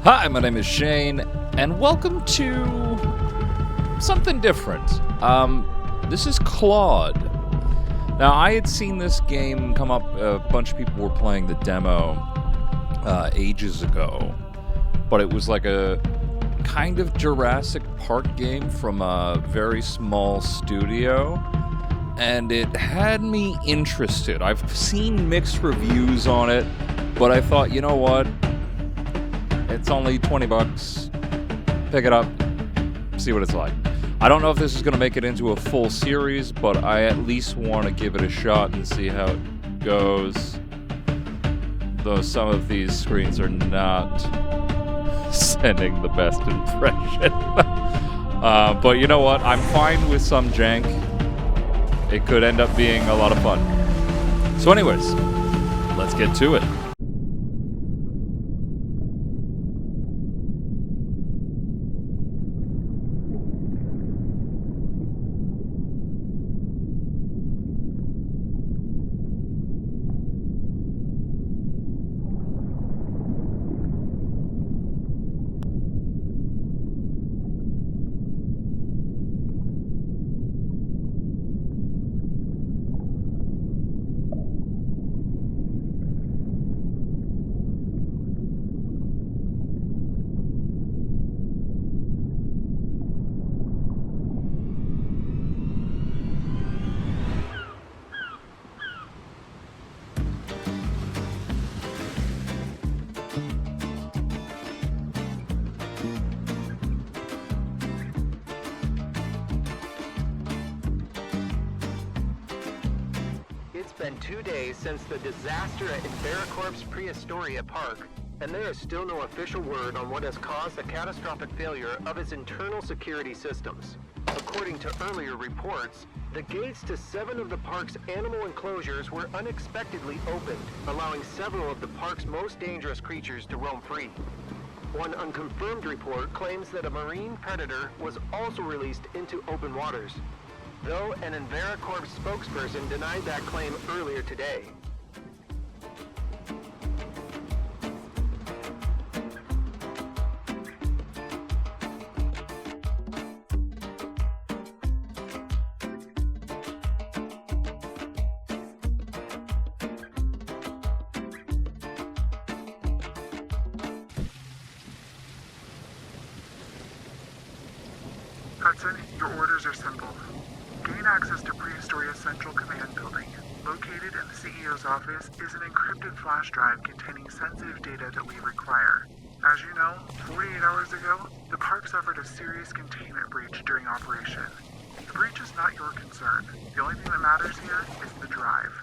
Hi, my name is Shane, and welcome to something different. This is Claude. Now, I had seen this game come up, a bunch of people were playing the demo ages ago, but it was like a kind of Jurassic Park game from a very small studio, and it had me interested. I've seen mixed reviews on it, but I thought, you know what? It's only $20. Pick it up, see what it's like. I don't know if this is going to make it into a full series, but I at least want to give it a shot and see how it goes. Though some of these screens are not sending the best impression. But you know what? I'm fine with some jank. It could end up being a lot of fun. So anyways, let's get to it. It's been 2 days since the disaster at Inveracorp's Prehistoria Park, and there is still no official word on what has caused the catastrophic failure of its internal security systems. According to earlier reports, the gates to 7 of the park's animal enclosures were unexpectedly opened, allowing several of the park's most dangerous creatures to roam free. One unconfirmed report claims that a marine predator was also released into open waters, though an Inveracorp spokesperson denied that claim earlier today. Hudson, your orders are simple. Gain access to Prehistoria's Central Command Building. Located in the CEO's office is an encrypted flash drive containing sensitive data that we require. As you know, 48 hours ago, the park suffered a serious containment breach during operation. The breach is not your concern. The only thing that matters here is the drive.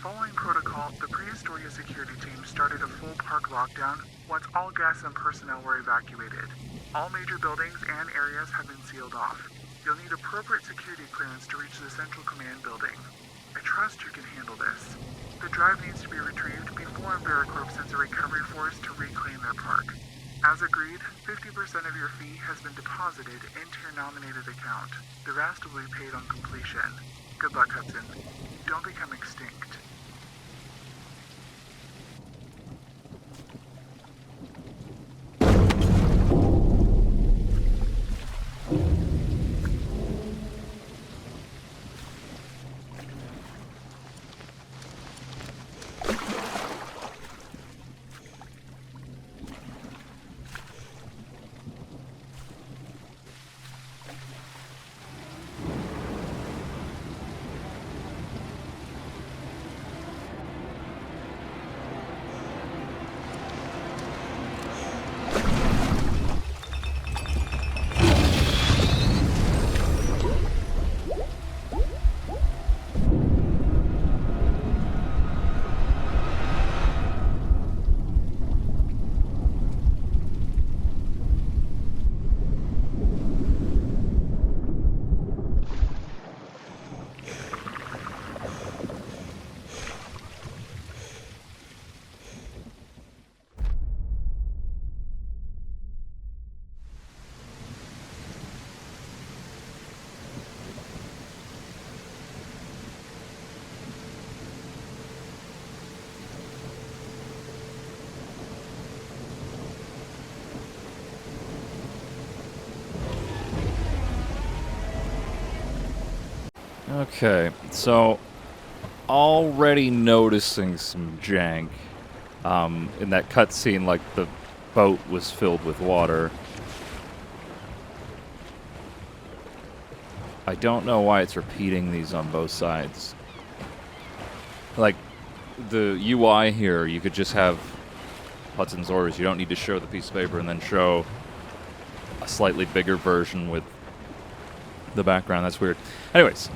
Following protocol, the Prehistoria security team started a full park lockdown once all guests and personnel were evacuated. All major buildings and areas have been sealed off. You'll need appropriate security clearance to reach the Central Command Building. I trust you can handle this. The drive needs to be retrieved before Inveracorp sends a recovery force to reclaim their park. As agreed, 50% of your fee has been deposited into your nominated account. The rest will be paid on completion. Good luck, Hudson. Don't become extinct. Okay, so already noticing some jank in that cutscene, like the boat was filled with water. I don't know why it's repeating these on both sides. Like, the UI here, you could just have Hudson's orders. You don't need to show the piece of paper and then show a slightly bigger version with the background. That's weird. Anyways,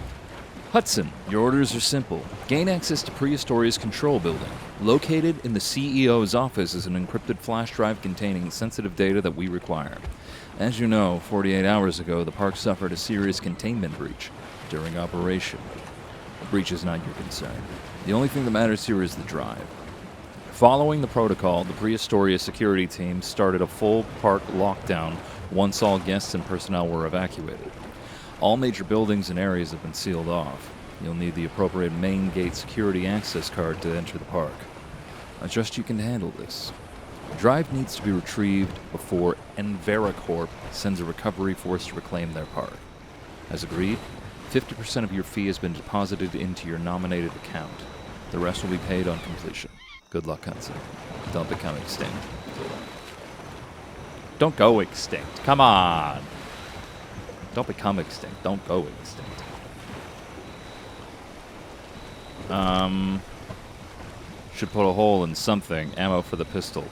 Hudson, your orders are simple. Gain access to Prehistoria's control building. Located in the CEO's office is an encrypted flash drive containing sensitive data that we require. As you know, 48 hours ago, the park suffered a serious containment breach during operation. The breach is not your concern. The only thing that matters here is the drive. Following the protocol, the Prehistoria security team started a full park lockdown once all guests and personnel were evacuated. All major buildings and areas have been sealed off. You'll need the appropriate main gate security access card to enter the park. I trust you can handle this. The drive needs to be retrieved before Enveracorp sends a recovery force to reclaim their park. As agreed, 50% of your fee has been deposited into your nominated account. The rest will be paid on completion. Good luck, Hudson. Don't become extinct. Don't go extinct. Come on. Don't become extinct. Don't go extinct. Should put a hole in something. Ammo for the pistol.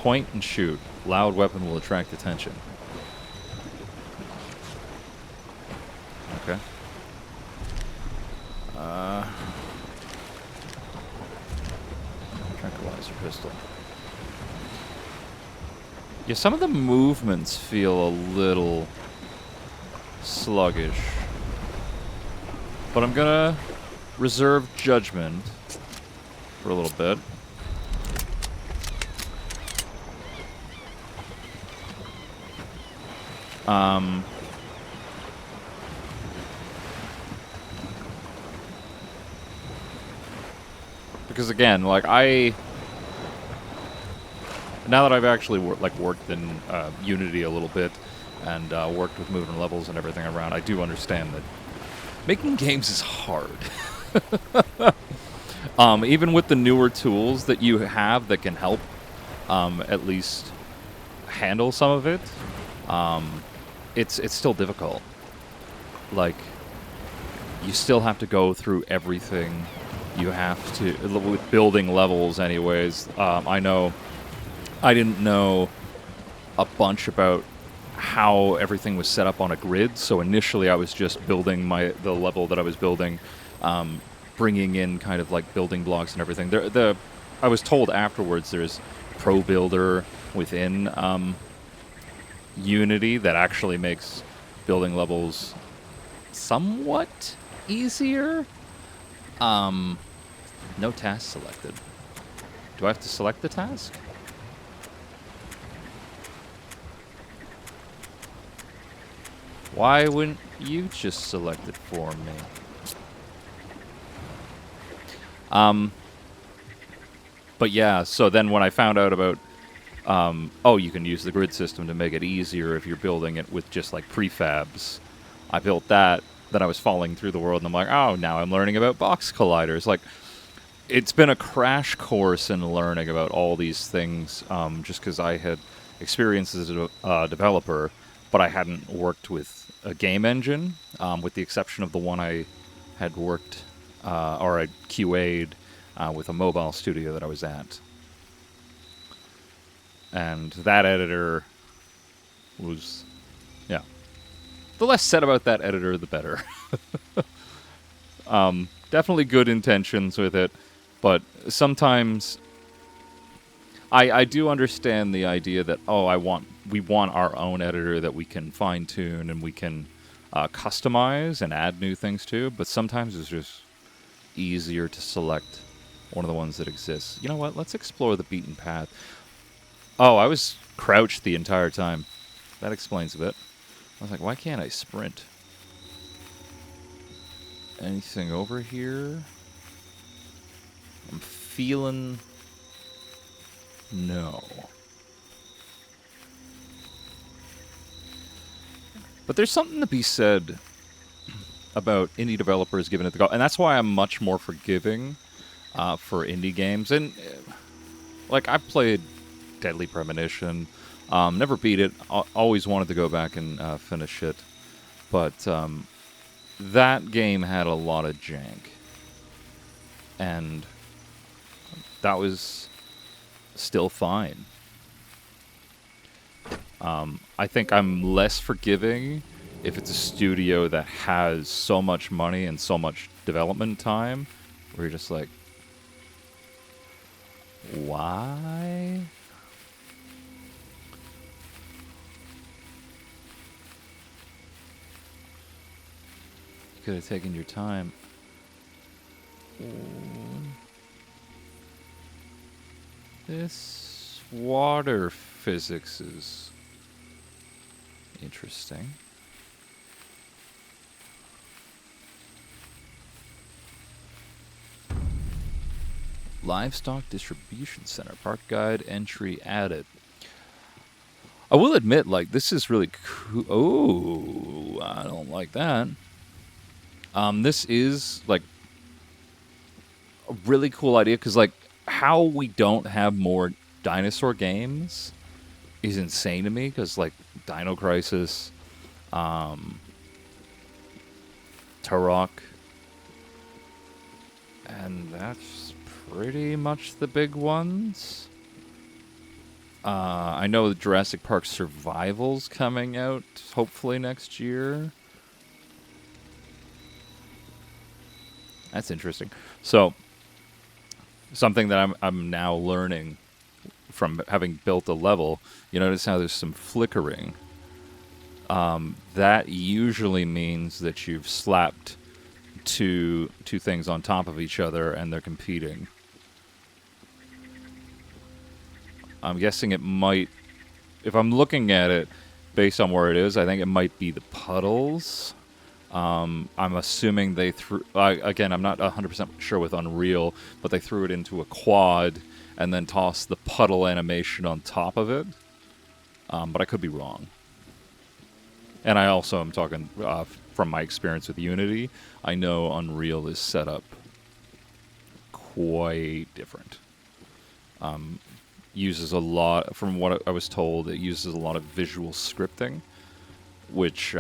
Point and shoot. Loud weapon will attract attention. Okay. Tranquilizer pistol. Yeah, some of the movements feel a little sluggish. But I'm gonna reserve judgment for a little bit. Because again, like now that I've actually worked in Unity a little bit and worked with moving levels and everything around, I do understand that making games is hard. Even with the newer tools that you have that can help at least handle some of it, it's still difficult. Like, you still have to go through everything. You have to, with building levels anyways. I know I didn't know a bunch about how everything was set up on a grid, so initially I was just building the level that I was building, bringing in kind of like building blocks and everything. I was told afterwards there's Pro Builder within Unity that actually makes building levels somewhat easier. No task selected. Do I have to select the task? Why wouldn't you just select it for me? But yeah, so then when I found out about, oh, you can use the grid system to make it easier if you're building it with just like prefabs. I built that, then I was falling through the world, and I'm like, oh, now I'm learning about box colliders. Like, it's been a crash course in learning about all these things, just because I had experience as a developer, but I hadn't worked with a game engine, with the exception of the one I had worked, or I QA'd with a mobile studio that I was at. And that editor was, yeah. The less said about that editor, the better. Definitely good intentions with it, but sometimes I do understand the idea that, oh, we want our own editor that we can fine-tune and we can customize and add new things to, but sometimes it's just easier to select one of the ones that exists. You know what? Let's explore the beaten path. Oh, I was crouched the entire time. That explains a bit. I was like, why can't I sprint? Anything over here? I'm feeling... No. But there's something to be said about indie developers giving it the go, and that's why I'm much more forgiving for indie games. And like, I've played Deadly Premonition, never beat it. Always wanted to go back and finish it, but that game had a lot of jank, and that was still fine. I think I'm less forgiving if it's a studio that has so much money and so much development time, where you're just like, why? You could have taken your time. This water physics is interesting. Livestock Distribution Center. Park guide entry added. I will admit, like, this is really cool. Oh, I don't like that. This is, like, a really cool idea, because, like, how we don't have more dinosaur games is insane to me, because, like, Dino Crisis, Turok, and that's pretty much the big ones. I know the Jurassic Park Survival's coming out, hopefully next year. That's interesting. So, something that I'm now learning from having built a level, you notice how there's some flickering. That usually means that you've slapped two things on top of each other and they're competing. I'm guessing it might, if I'm looking at it based on where it is, I think it might be the puddles. I'm assuming they threw, again, I'm not 100% sure with Unreal, but they threw it into a quad and then tossed the puddle animation on top of it. But I could be wrong. And I also am talking from my experience with Unity. I know Unreal is set up quite different. Uses a lot, from what I was told, it uses a lot of visual scripting, which,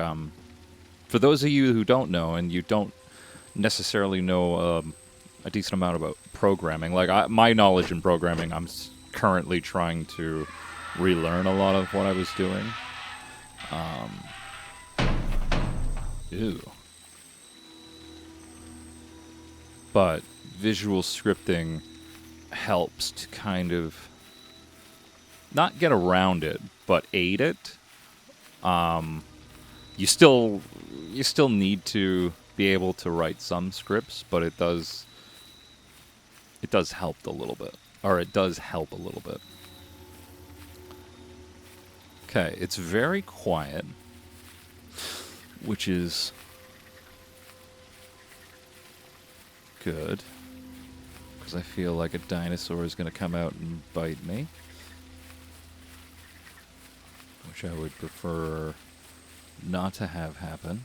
for those of you who don't know, and you don't necessarily know a decent amount about programming, like my knowledge in programming, I'm currently trying to relearn a lot of what I was doing. Ew. But visual scripting helps to kind of not get around it, but aid it. You still need to be able to write some scripts, but it does help a little bit, or it does help a little bit. Okay, it's very quiet, which is good, because I feel like a dinosaur is going to come out and bite me, which I would prefer not to have happen.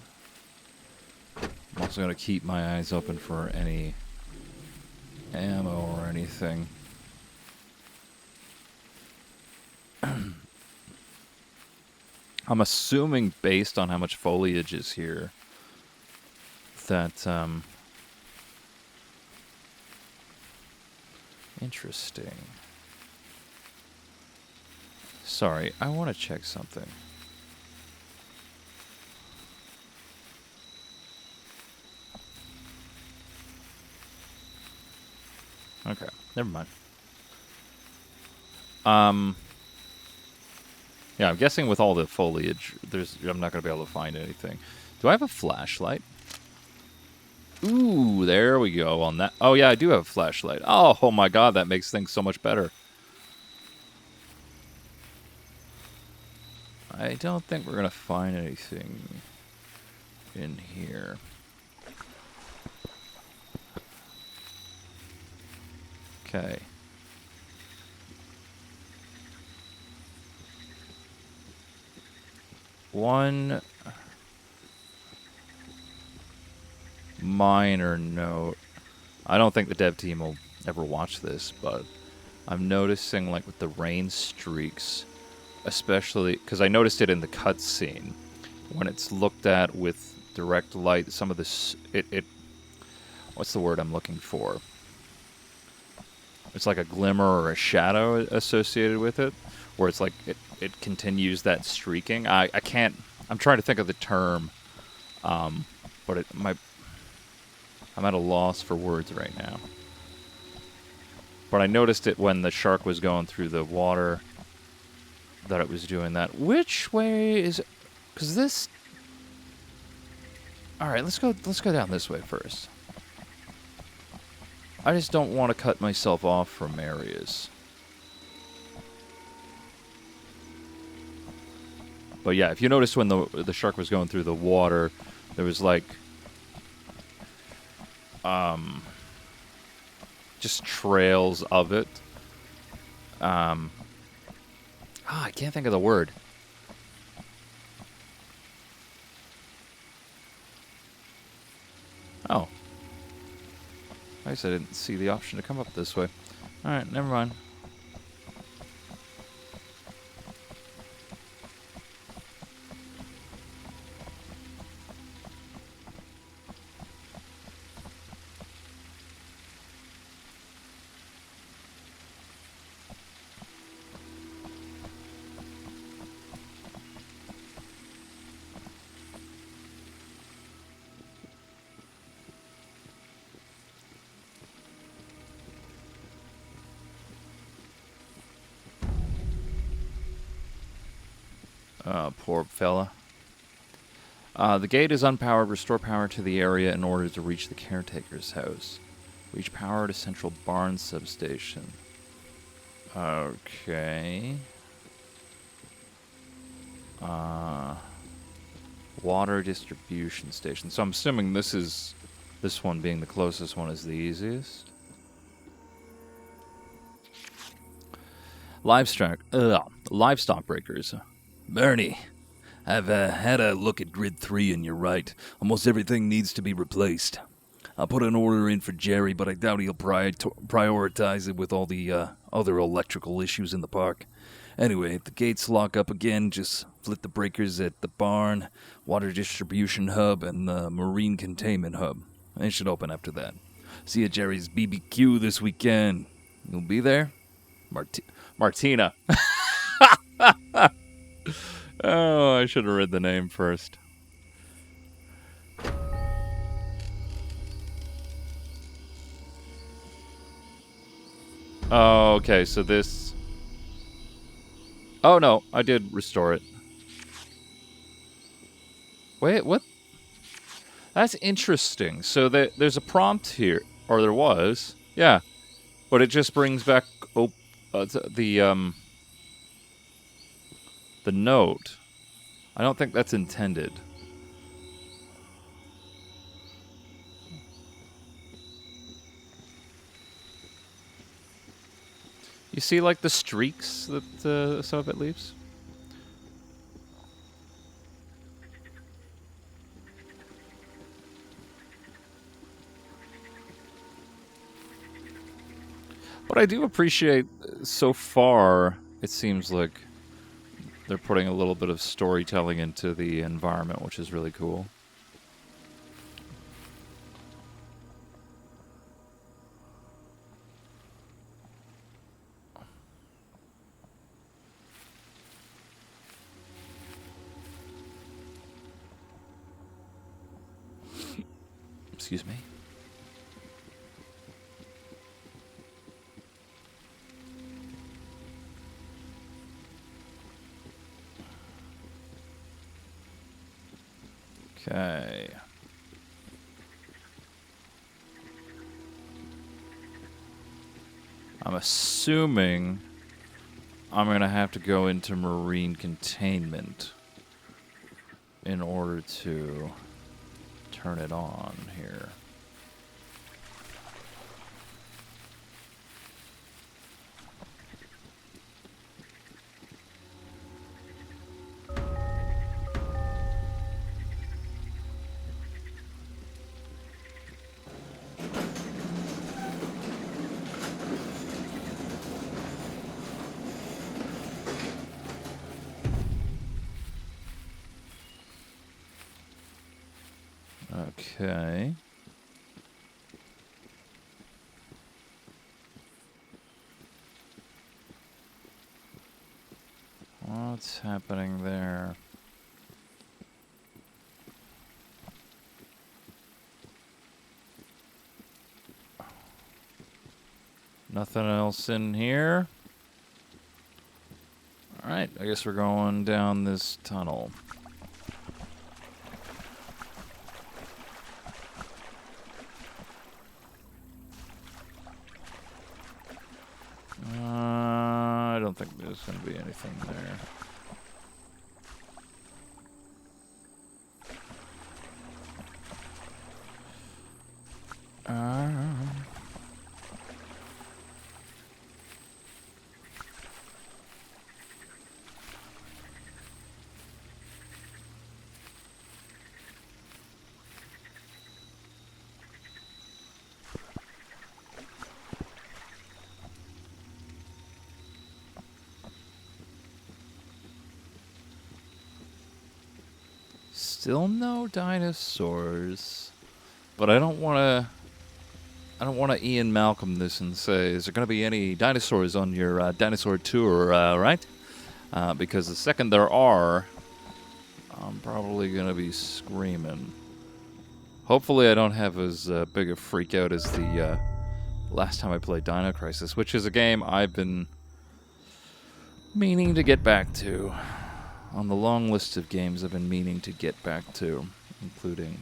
I'm also going to keep my eyes open for any ammo or anything. I'm assuming, based on how much foliage is here, that, interesting. Sorry, I want to check something. Okay, never mind. Yeah, I'm guessing with all the foliage, I'm not going to be able to find anything. Do I have a flashlight? Ooh, there we go on that. Oh, yeah, I do have a flashlight. Oh my god, that makes things so much better. I don't think we're going to find anything in here. Okay. One minor note. I don't think the dev team will ever watch this, but I'm noticing, like, with the rain streaks, especially because I noticed it in the cutscene when it's looked at with direct light. Some of this, what's the word I'm looking for? It's like a glimmer or a shadow associated with it, where it's like it continues that streaking. I can't. I'm trying to think of the term, but I'm at a loss for words right now. But I noticed it when the shark was going through the water, that it was doing that. Which way is it? Because this... Alright, let's go down this way first. I just don't want to cut myself off from areas. But yeah, if you noticed when the shark was going through the water, there was like... just trails of it. I can't think of the word. Oh. I guess I didn't see the option to come up this way. Alright, never mind. Poor fella. The gate is unpowered. Restore power to the area in order to reach the caretaker's house. Reach power to central barn substation. Okay. Water distribution station. So I'm assuming this one being the closest one is the easiest. Livestock breakers. Bernie, I've had a look at Grid 3 and you're right. Almost everything needs to be replaced. I'll put an order in for Jerry, but I doubt he'll prioritize it with all the other electrical issues in the park. Anyway, if the gates lock up again, just flip the breakers at the barn, water distribution hub, and the marine containment hub. They should open after that. See you at Jerry's BBQ this weekend. You'll be there? Martina. Oh, I should have read the name first. Oh, okay, so this... Oh, no, I did restore it. Wait, what? That's interesting. So there's a prompt here, or there was. Yeah, but it just brings back the note. I don't think that's intended. You see, like, the streaks that some of it leaves? What I do appreciate so far, it seems like they're putting a little bit of storytelling into the environment, which is really cool. Excuse me. Okay. I'm assuming I'm going to have to go into marine containment in order to turn it on here. Okay. What's happening there? Nothing else in here. Alright, I guess we're going down this tunnel. I don't think there's going to be anything there. Still no dinosaurs, but I don't want to Ian Malcolm this and say, is there going to be any dinosaurs on your dinosaur tour, right? Because the second there are, I'm probably going to be screaming. Hopefully I don't have as big a freak out as the last time I played Dino Crisis, which is a game I've been meaning to get back to. On the long list of games I've been meaning to get back to, including,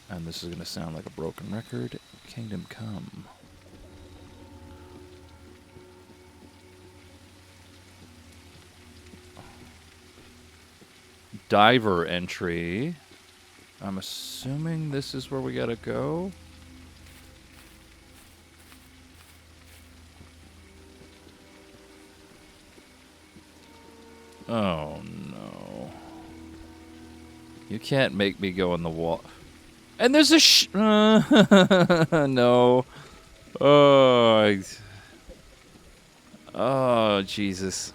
and this is going to sound like a broken record, Kingdom Come. Diver entry. I'm assuming this is where we gotta go. Oh no. You can't make me go in the wall. And there's a no. Oh, Jesus.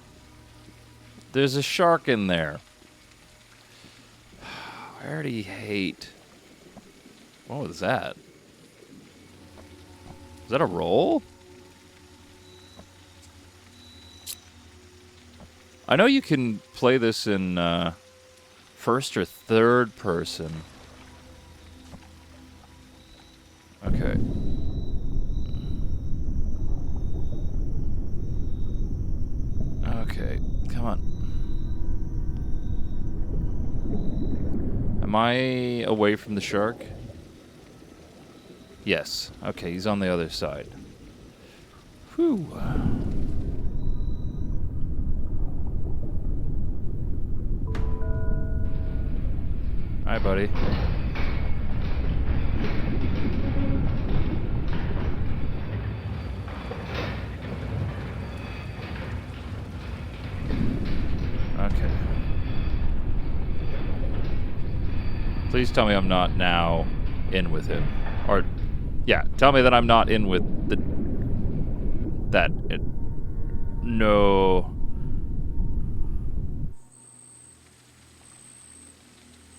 There's a shark in there. I already hate. What was that? Is that a roll? I know you can play this in first or third person. Okay. Okay, come on. Am I away from the shark? Yes. Okay, he's on the other side. Whew. Hi, buddy. Okay. Please tell me I'm not now in with him. Or, yeah, tell me that I'm not in with no.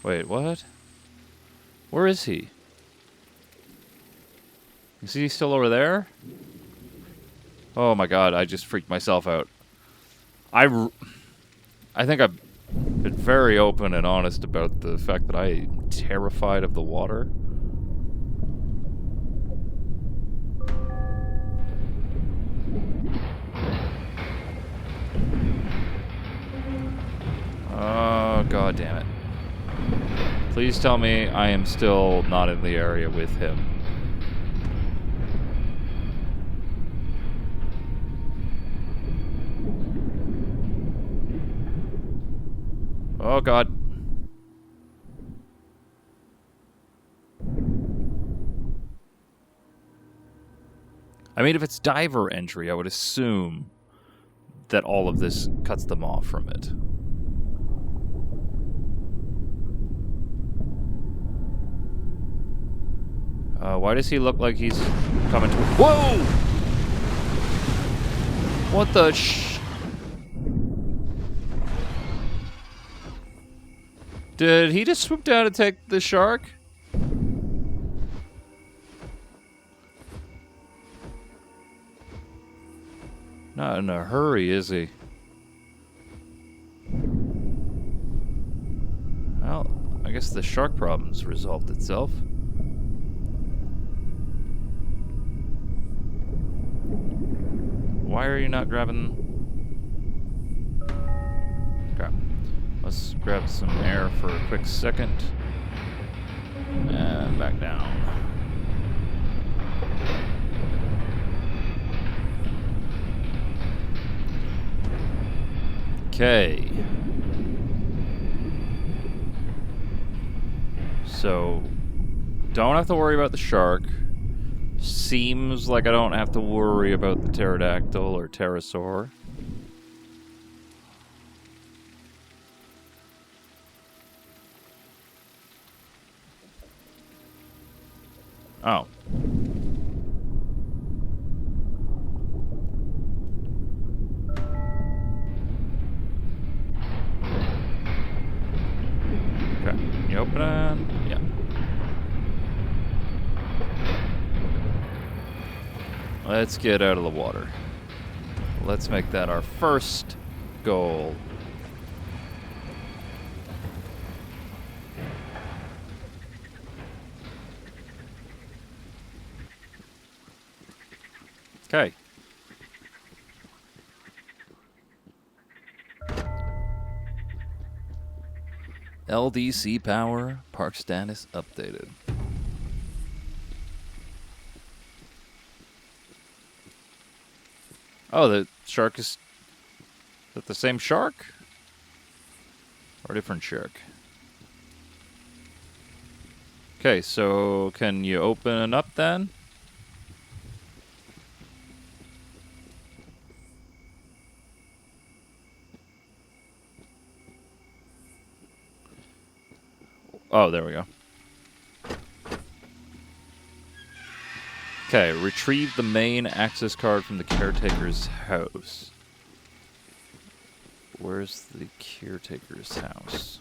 Wait, what? Where is he? Is he still over there? Oh my god, I just freaked myself out. I think I've been very open and honest about the fact that I'm terrified of the water. Oh, god damn it. Please tell me I am still not in the area with him. Oh god. I mean, if it's diver entry, I would assume that all of this cuts them off from it. Why does he look like he's coming to... Whoa! What the Did he just swoop down and take the shark? Not in a hurry, is he? Well, I guess the shark problem's resolved itself. Why are you not grabbing... Okay. Let's grab some air for a quick second. And back down. Okay. So, don't have to worry about the shark. Seems like I don't have to worry about the pterodactyl or pterosaur. Oh. Okay. You open it? Yeah. Let's get out of the water. Let's make that our first goal. Okay. LDC power, park status updated. Oh, the shark is that the same shark? Or a different shark? Okay, so can you open up then? Oh, there we go. Okay, retrieve the main access card from the caretaker's house. Where's the caretaker's house?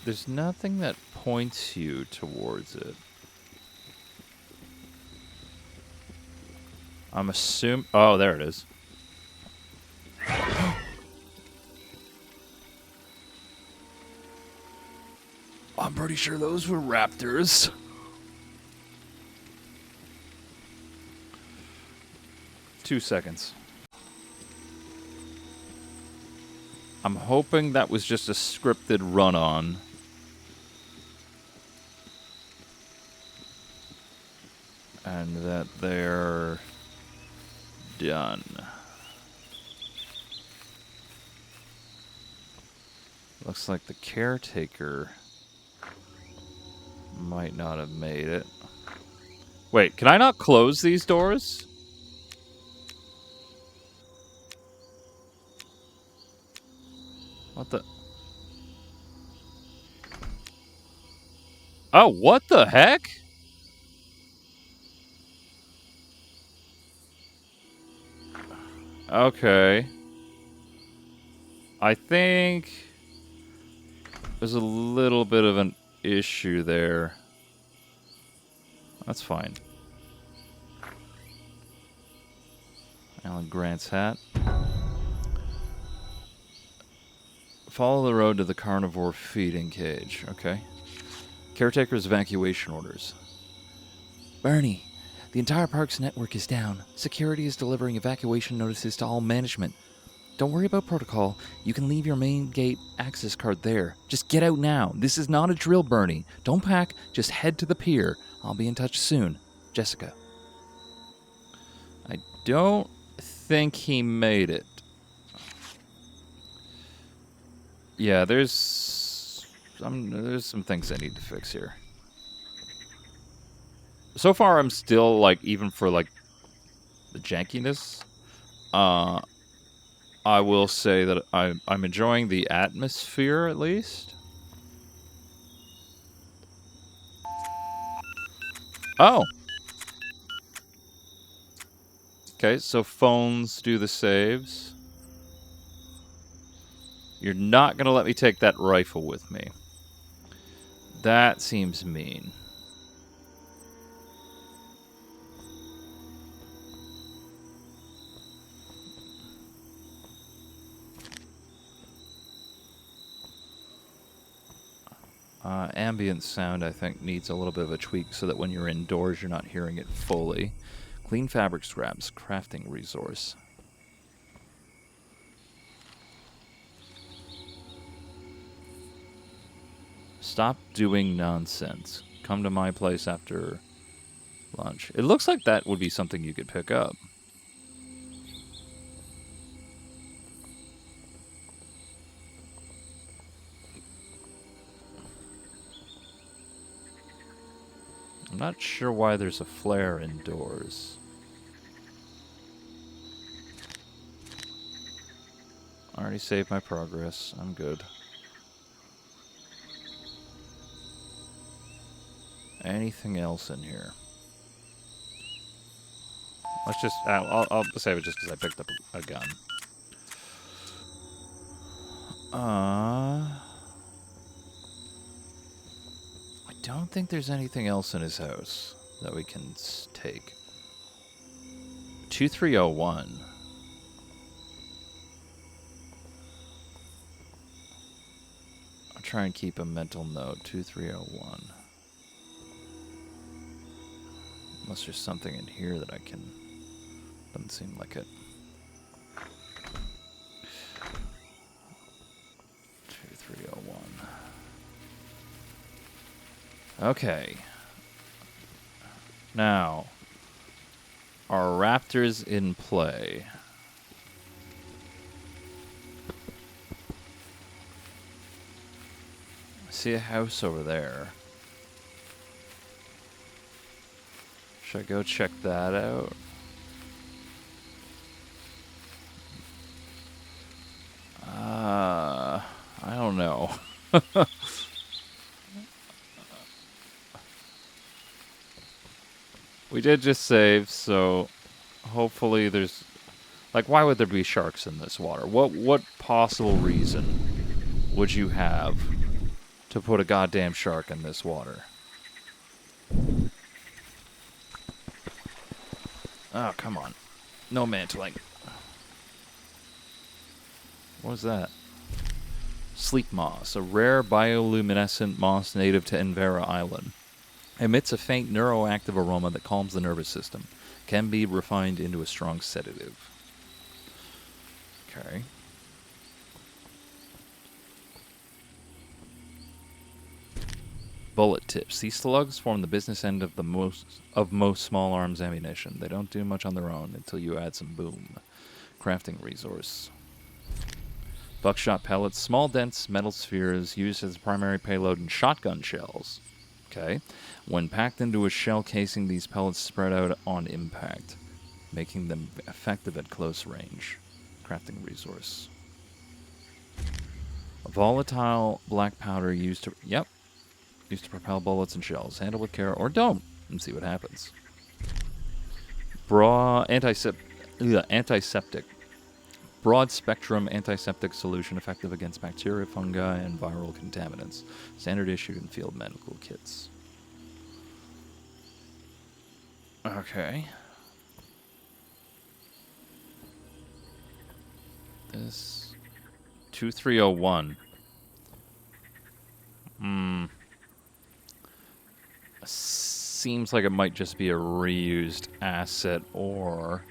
There's nothing that points you towards it. I'm assuming... Oh, there it is. I'm pretty sure those were raptors. Two seconds. I'm hoping that was just a scripted run-on. And that they're done. Looks like the caretaker might not have made it. Wait, can I not close these doors? What the? Oh, what the heck? Okay. I think there's a little bit of an issue there. That's fine. Alan Grant's hat. Follow the road to the carnivore feeding cage. Okay. Caretaker's evacuation orders. Bernie, the entire park's network is down. Security is delivering evacuation notices to all management. Don't worry about protocol. You can leave your main gate access card there. Just get out now. This is not a drill, Bernie. Don't pack. Just head to the pier. I'll be in touch soon. Jessica. I don't think he made it. Yeah, there's some things I need to fix here. So far, I'm still, like, even for, like, the jankiness, I will say that I'm enjoying the atmosphere, at least. Oh. Okay, so phones do the saves. You're not going to let me take that rifle with me. That seems mean. Ambient sound, I think, needs a little bit of a tweak so that when you're indoors, you're not hearing it fully. Clean fabric scraps, crafting resource. Stop doing nonsense. Come to my place after lunch. It looks like that would be something you could pick up. I'm not sure why there's a flare indoors. I already saved my progress. I'm good. Anything else in here? Let's just... I'll save it just because I picked up a gun. I don't think there's anything else in his house that we can take. 2301. I'll try and keep a mental note. 2301. Unless there's something in here that I can... Doesn't seem like it. 2301. Okay. Now, are raptors in play? I see a house over there. Should I go check that out? I don't know. We did just save, so hopefully there's... Like, why would there be sharks in this water? What possible reason would you have to put a goddamn shark in this water? Oh, come on. No mantling. What was that? Sleep moss, a rare bioluminescent moss native to Envera Island. Emits a faint neuroactive aroma that calms the nervous system. Can be refined into a strong sedative. Okay. Bullet tips. These slugs form the business end of most small arms ammunition. They don't do much on their own until you add some boom. Crafting resource. Buckshot pellets, small dense metal spheres used as a primary payload in shotgun shells. Okay. When packed into a shell casing, these pellets spread out on impact, making them effective at close range. Crafting resource. A volatile black powder used to... Yep. Used to propel bullets and shells. Handle with care or don't, and see what happens. Antiseptic. Broad spectrum antiseptic solution effective against bacteria, fungi, and viral contaminants. Standard issued in field medical kits. Okay. This 2301. Seems like it might just be a reused asset, or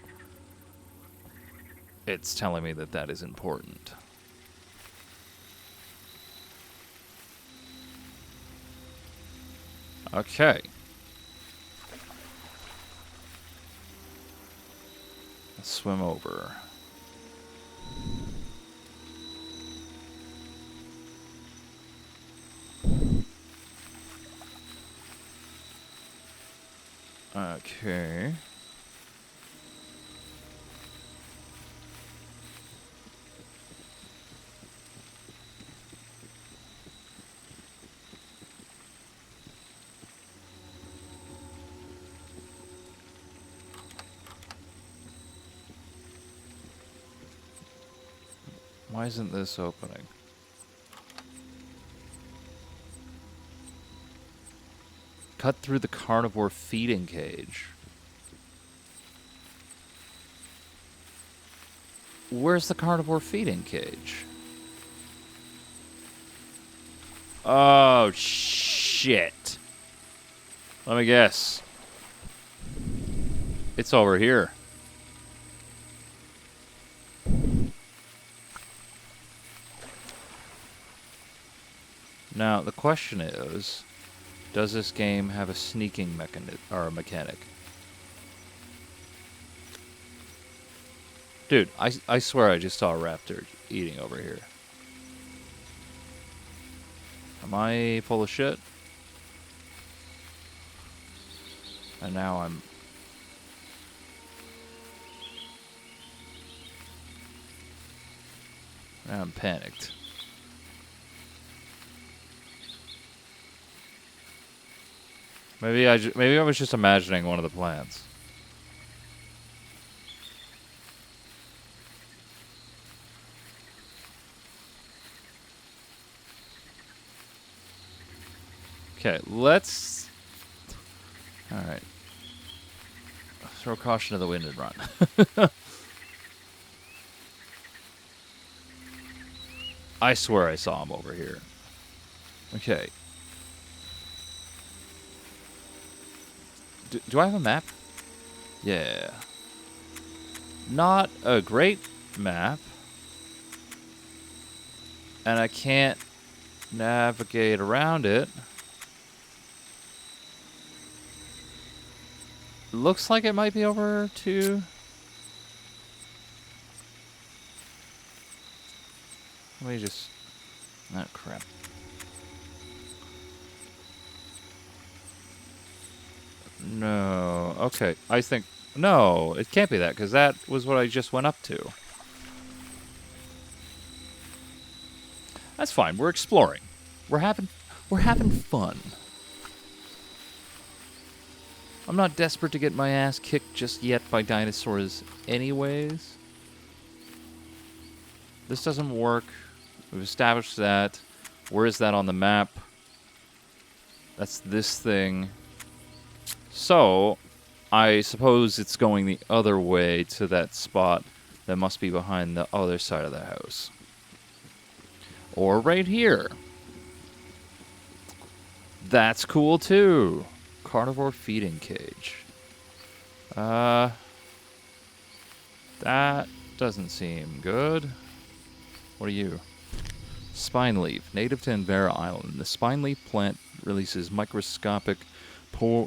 it's telling me that that is important. Okay. Let's swim over. Okay. Why isn't this opening? Cut through the carnivore feeding cage. Where's the carnivore feeding cage? Oh, shit. Let me guess. It's over here. Now, the question is, does this game have a sneaking mechanic? Dude, I swear I just saw a raptor eating over here. Am I full of shit? And now I'm panicked. Maybe I was just imagining one of the plants. Okay, let's... Alright. Throw caution to the wind and run. I swear I saw him over here. Okay. Do I have a map? Yeah. Not a great map. And I can't navigate around it. Looks like it might be over to... Let me just... Oh, crap. No. Okay. I think... No, it can't be that, because that was what I just went up to. That's fine. We're exploring. We're having fun. I'm not desperate to get my ass kicked just yet by dinosaurs anyways. This doesn't work. We've established that. Where is that on the map? That's this thing. So, I suppose it's going the other way to that spot that must be behind the other side of the house. Or right here. That's cool too. Carnivore feeding cage. That doesn't seem good. What are you? Spine leaf, native to Envera Island. The spine leaf plant releases microscopic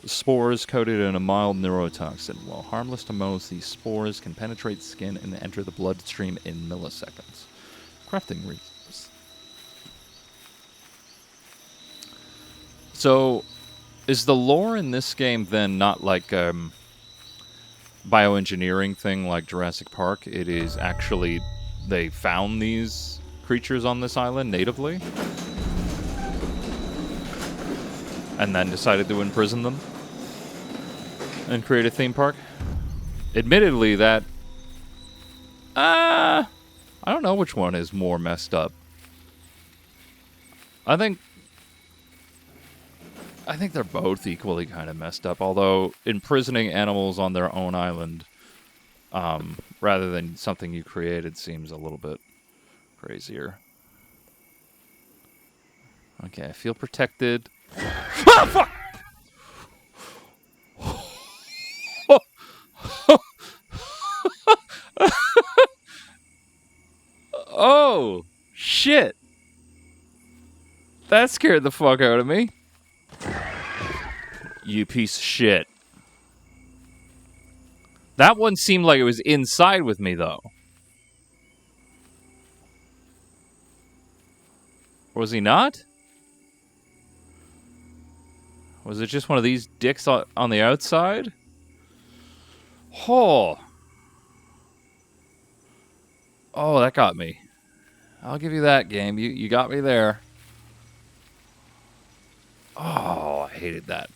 spores coated in a mild neurotoxin. While harmless to most, these spores can penetrate skin and enter the bloodstream in milliseconds. Crafting reasons. So, is the lore in this game then not like bioengineering thing like Jurassic Park? It is actually they found these creatures on this island natively and then decided to imprison them and create a theme park. Admittedly, that I don't know which one is more messed up. I think they're both equally kind of messed up, although imprisoning animals on their own island rather than something you created seems a little bit crazier. Okay, I feel protected. Ah, fuck! Oh, shit. That scared the fuck out of me. You piece of shit. That one seemed like it was inside with me, though. Was he not? Was it just one of these dicks on the outside? Oh. Oh, that got me. I'll give you that, game. You got me there. Oh, I hated that.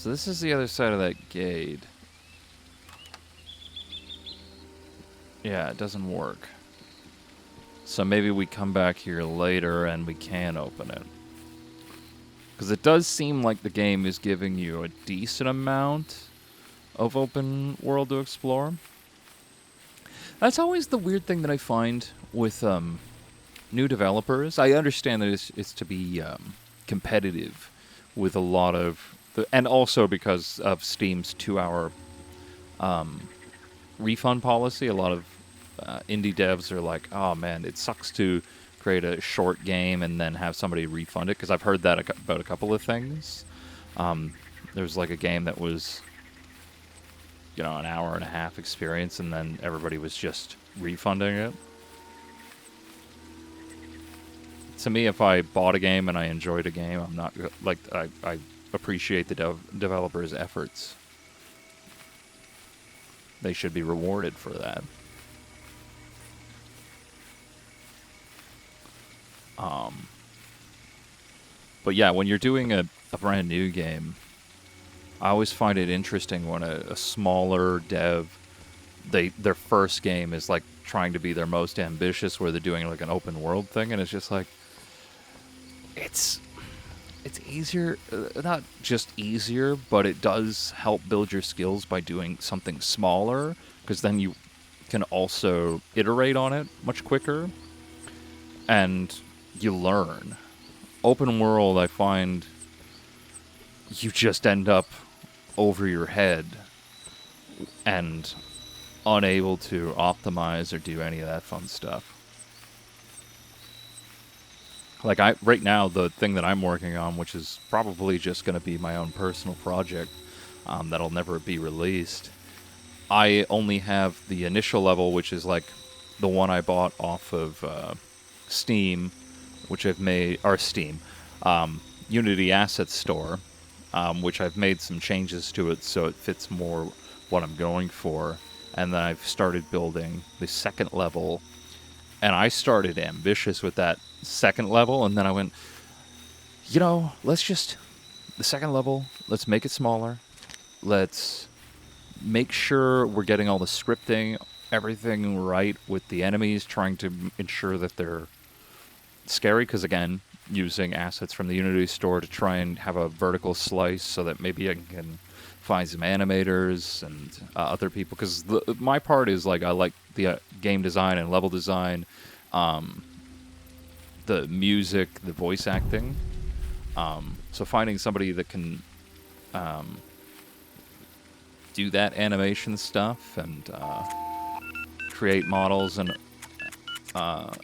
So this is the other side of that gate. Yeah, it doesn't work. So maybe we come back here later and we can open it. Because it does seem like the game is giving you a decent amount of open world to explore. That's always the weird thing that I find with new developers. I understand that it's to be competitive with a lot of... and also because of Steam's 2-hour refund policy, a lot of indie devs are like, oh man, it sucks to create a short game and then have somebody refund it, because I've heard that about a couple of things. There's like a game that was, you know, an hour and a half experience, and then everybody was just refunding it. To me, if I bought a game and I enjoyed a game, I'm not like I appreciate the developer's efforts. They should be rewarded for that. But yeah, when you're doing a brand new game, I always find it interesting when a smaller dev, their first game is like trying to be their most ambitious, where they're doing like an open world thing, and it's just like, it's easier, not just easier, but it does help build your skills by doing something smaller, because then you can also iterate on it much quicker, and you learn. Open world, I find you just end up over your head and unable to optimize or do any of that fun stuff. Like right now, the thing that I'm working on, which is probably just going to be my own personal project that'll never be released, I only have the initial level, which is like the one I bought off of Steam, which I've made, or Steam, Unity Asset Store, which I've made some changes to it so it fits more what I'm going for. And then I've started building the second level, and I started ambitious with that second level, and then I went, you know, the second level, let's make it smaller. Let's make sure we're getting all the scripting, everything right with the enemies, trying to ensure that they're scary, because again, using assets from the Unity store to try and have a vertical slice so that maybe I can find some animators and other people, because my part is like, I like the game design and level design, the music, the voice acting, so finding somebody that can do that animation stuff and create models, and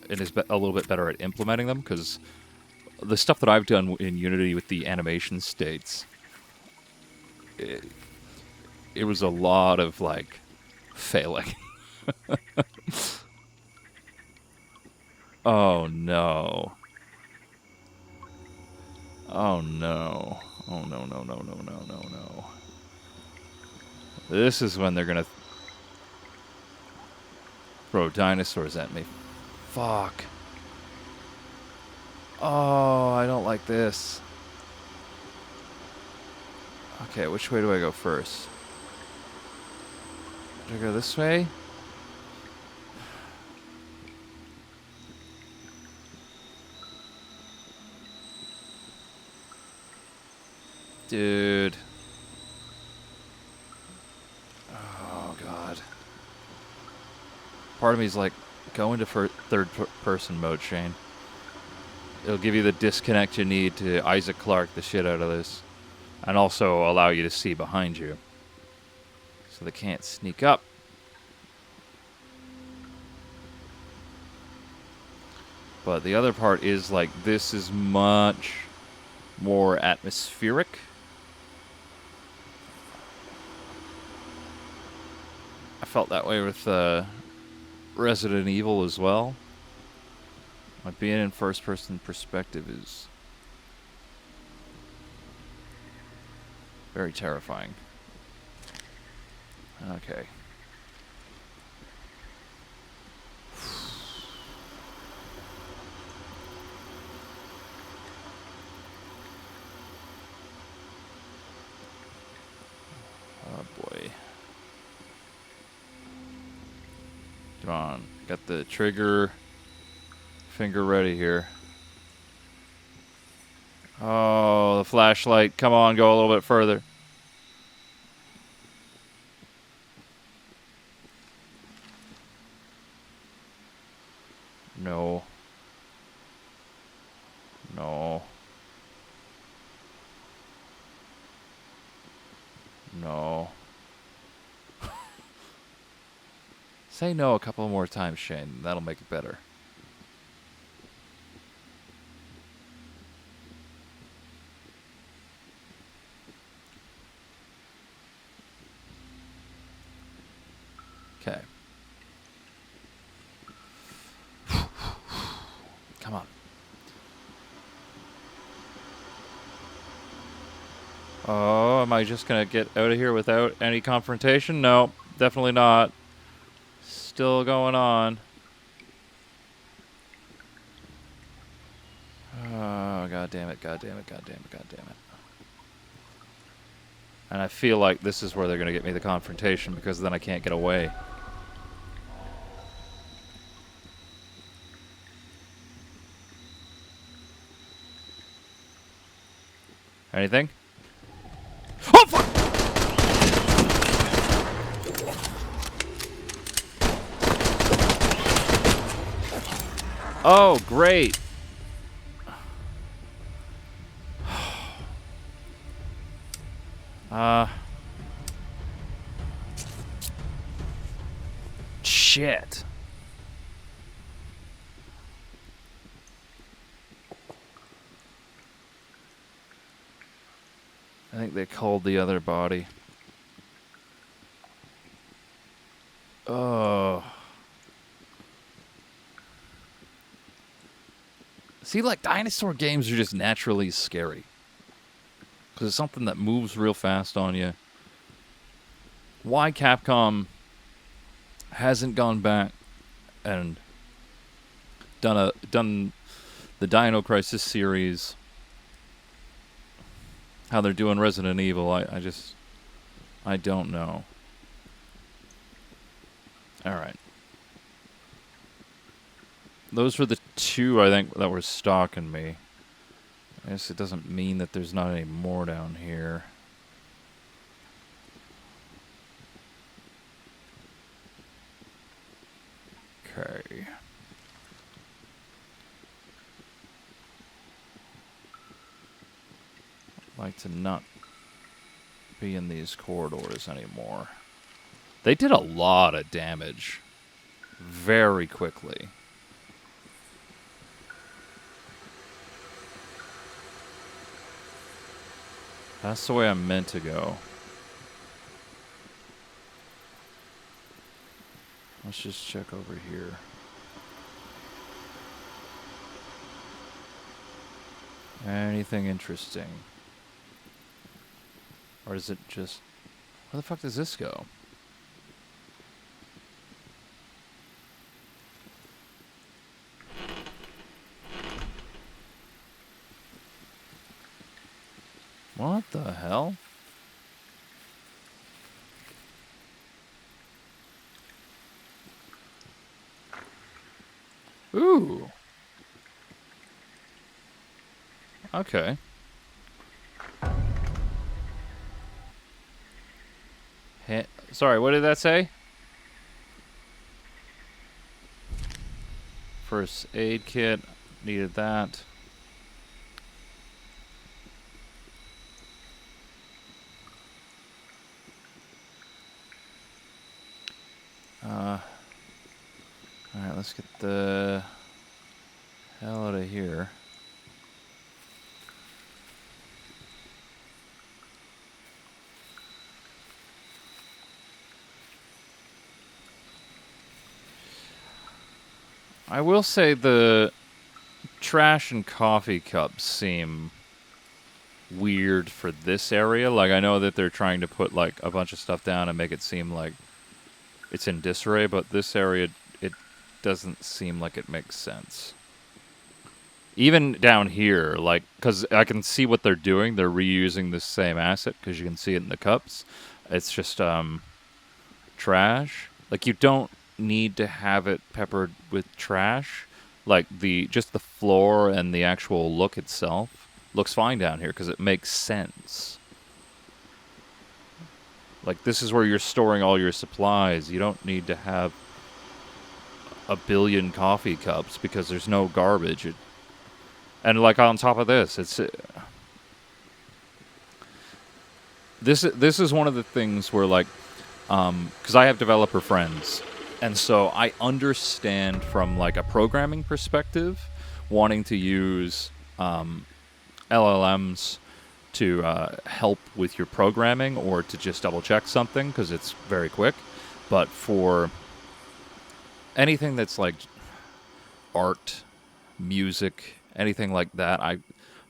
it is a little bit better at implementing them, because the stuff that I've done in Unity with the animation states, it was a lot of like failing. Oh no. Oh no. Oh no, no, no, no, no, no, no. This is when they're gonna throw dinosaurs at me. Fuck. Oh, I don't like this. Okay, which way do I go first? Do I go this way? Dude. Oh, God. Part of me is like, go into third-person mode, Shane. It'll give you the disconnect you need to Isaac Clarke the shit out of this. And also allow you to see behind you. So they can't sneak up. But the other part is like, this is much more atmospheric. I felt that way with Resident Evil as well. Like, being in first-person perspective is very terrifying. Okay. Come on. Got the trigger finger ready here. Oh, the flashlight. Come on, go a little bit further. No. No. No. Say no a couple more times, Shane. That'll make it better. Okay. Come on. Oh, am I just gonna get out of here without any confrontation? No, definitely not. Still going on. Oh, god damn it, god damn it, god damn it, god damn it. And I feel like this is where they're gonna get me the confrontation, because then I can't get away. Anything? Oh, fuck! Oh, great. Shit. I think they called the other body. Oh. See, like, dinosaur games are just naturally scary. Because it's something that moves real fast on you. Why Capcom hasn't gone back and done the Dino Crisis series, how they're doing Resident Evil, I don't know. Alright. Those were the two, I think, that were stalking me. I guess it doesn't mean that there's not any more down here. Okay. I'd like to not be in these corridors anymore. They did a lot of damage very quickly. That's the way I'm meant to go. Let's just check over here. Anything interesting? Or is it just... Where the fuck does this go? What the hell? Ooh. Okay. Sorry, what did that say? First aid kit. Needed that. Alright, let's get the hell out of here. I will say the trash and coffee cups seem weird for this area. Like, I know that they're trying to put, like, a bunch of stuff down and make it seem like it's in disarray, but this area, it doesn't seem like it makes sense. Even down here, like, because I can see what they're doing. They're reusing the same asset, because you can see it in the cups. It's just, trash. Like, you don't need to have it peppered with trash. Like just the floor and the actual look itself looks fine down here because it makes sense. Like, this is where you're storing all your supplies. You don't need to have a billion coffee cups because there's no garbage. And, like, on top of this, This is one of the things where, like, because I have developer friends, and so I understand from, like, a programming perspective, wanting to use LLMs to help with your programming or to just double check something because it's very quick. But for anything that's like art, music, anything like that, I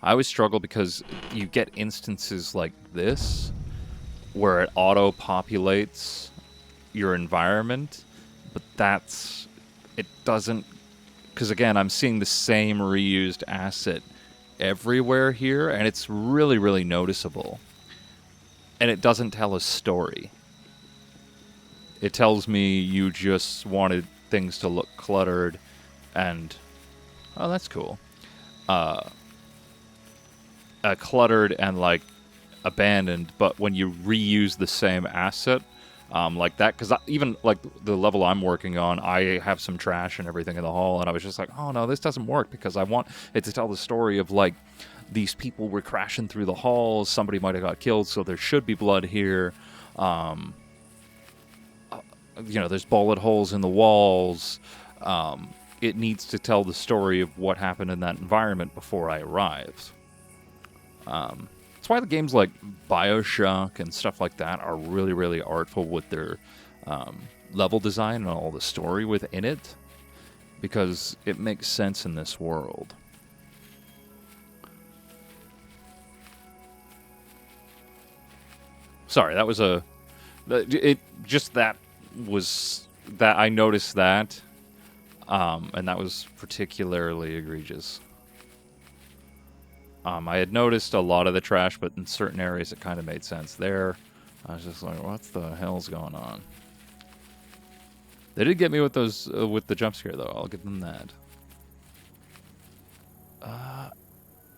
always struggle because you get instances like this where it auto-populates your environment, but it doesn't, because again, I'm seeing the same reused asset everywhere here, and it's really, really noticeable. And it doesn't tell a story. It tells me you just wanted things to look cluttered and... Oh, that's cool. Cluttered and, like, abandoned, but when you reuse the same asset, like that, because even, like, the level I'm working on, I have some trash and everything in the hall, and I was just like, oh, no, this doesn't work, because I want it to tell the story of, like, these people were crashing through the halls, somebody might have got killed, so there should be blood here. There's bullet holes in the walls. It needs to tell the story of what happened in that environment before I arrived. That's why the games like BioShock and stuff like that are really, really artful with their level design and all the story within it, because it makes sense in this world. Sorry, that was I noticed that, and that was particularly egregious. I had noticed a lot of the trash, but in certain areas it kind of made sense. There, I was just like, what the hell's going on? They did get me with those, with the jump scare, though. I'll give them that.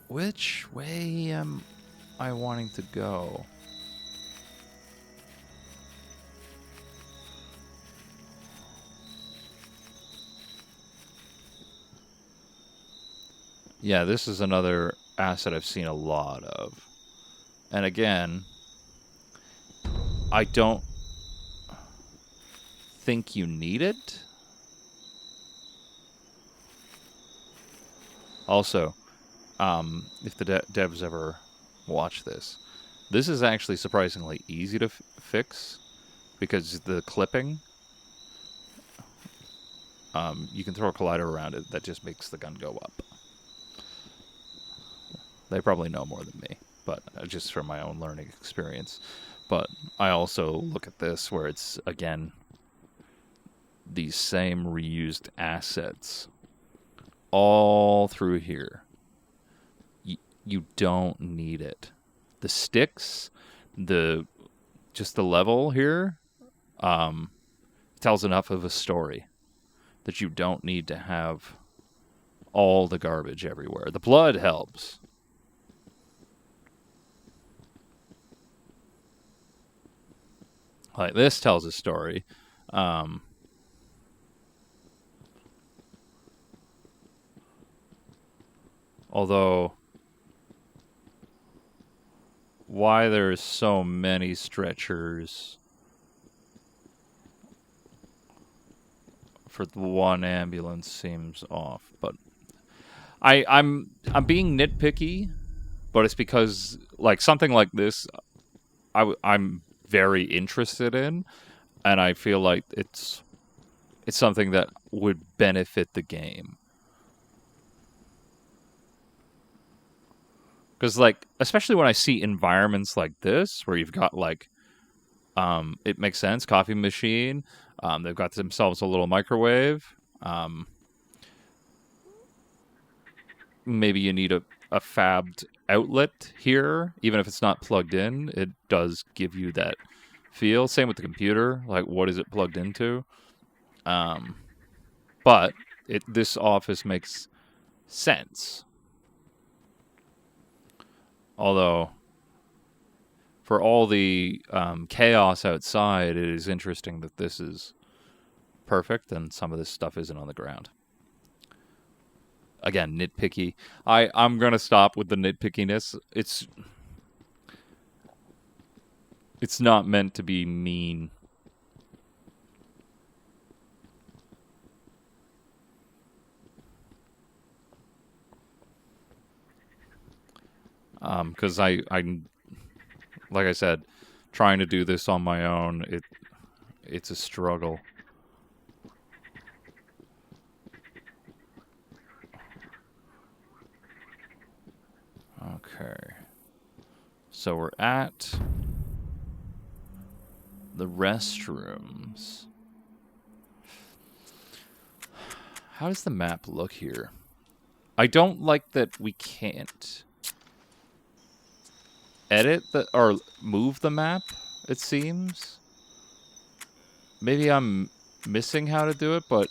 Which way am I wanting to go? Yeah, this is another asset I've seen a lot of. And again, I don't think you need it. Also, if the devs ever watch this, this is actually surprisingly easy to fix, because the clipping, you can throw a collider around it that just makes the gun go up. They probably know more than me, but just from my own learning experience. But I also look at this where it's, again, these same reused assets all through here. You don't need it. The sticks, just the level here, tells enough of a story that you don't need to have all the garbage everywhere. The blood helps. Like, this tells a story. Although, why there's so many stretchers for the one ambulance seems off. But I'm being nitpicky, but it's because, like, something like this, I'm very interested in, and I feel like it's something that would benefit the game. Because, like, especially when I see environments like this, where you've got, like, it makes sense, coffee machine, they've got themselves a little microwave, maybe you need a fabbed outlet here, even if it's not plugged in, it does give you that feel. Same with the computer, like, what is it plugged into? But this office makes sense. Although, for all the chaos outside, it is interesting that this is perfect and some of this stuff isn't on the ground. Again, nitpicky. I'm going to stop with the nitpickiness. It's not meant to be mean. Because I like I said, trying to do this on my own, it's a struggle. Okay. So we're at the restrooms. How does the map look here? I don't like that we can't edit or move the map, it seems. Maybe I'm missing how to do it, but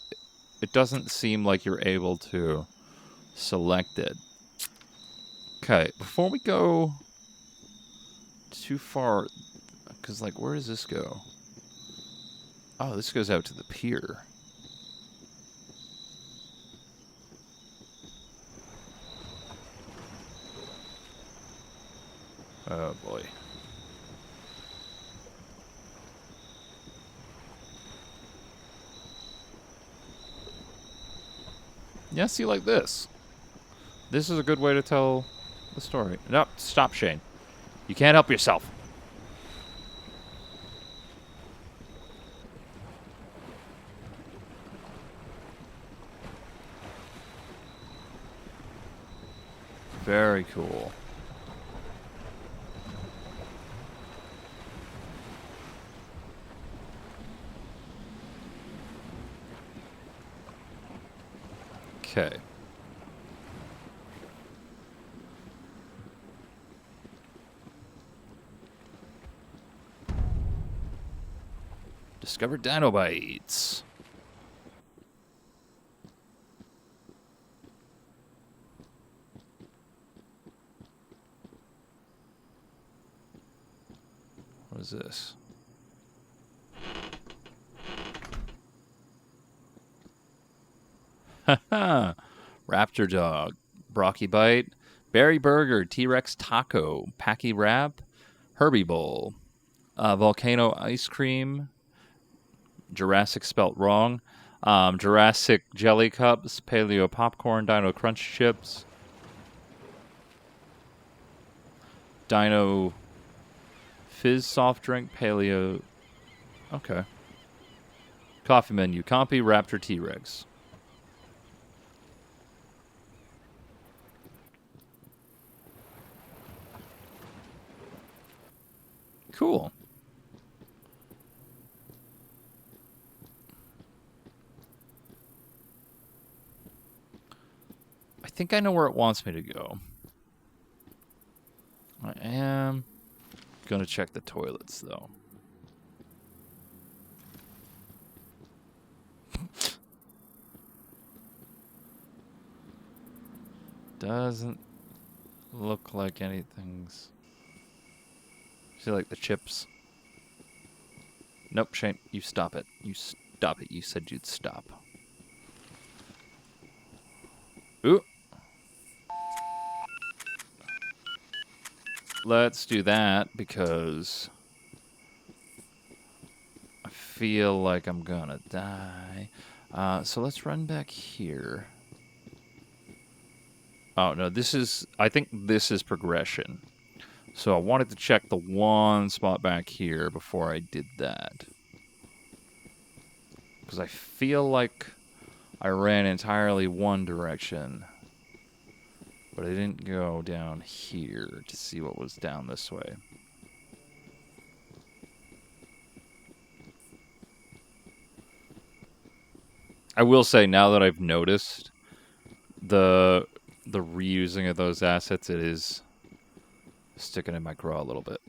it doesn't seem like you're able to select it. Okay, before we go too far, because, like, where does this go? Oh, this goes out to the pier. Oh, boy. Yeah, see, like this. This is a good way to tell the story. No, stop, Shane. You can't help yourself. Very cool. Okay. Discover Dinobites. What is this? Haha. Raptor Dog. Brocky Bite. Berry Burger. T-Rex Taco. Packy Wrap. Herbie Bowl. Volcano Ice Cream. Jurassic spelt wrong. Jurassic Jelly Cups. Paleo Popcorn. Dino Crunch Chips. Dino Fizz Soft Drink. Paleo. Okay. Coffee menu. Compy Raptor T-Rex. Cool. I think I know where it wants me to go. I am gonna check the toilets, though. Doesn't look like anything's... See, like the chips? Nope, Shane, you stop it. You stop it. You said you'd stop. Ooh. Let's do that because I feel like I'm gonna die. So let's run back here. Oh, no, this is... I think this is progression. So I wanted to check the one spot back here before I did that. Because I feel like I ran entirely one direction. But I didn't go down here to see what was down this way. I will say, now that I've noticed the reusing of those assets, it is sticking in my craw a little bit.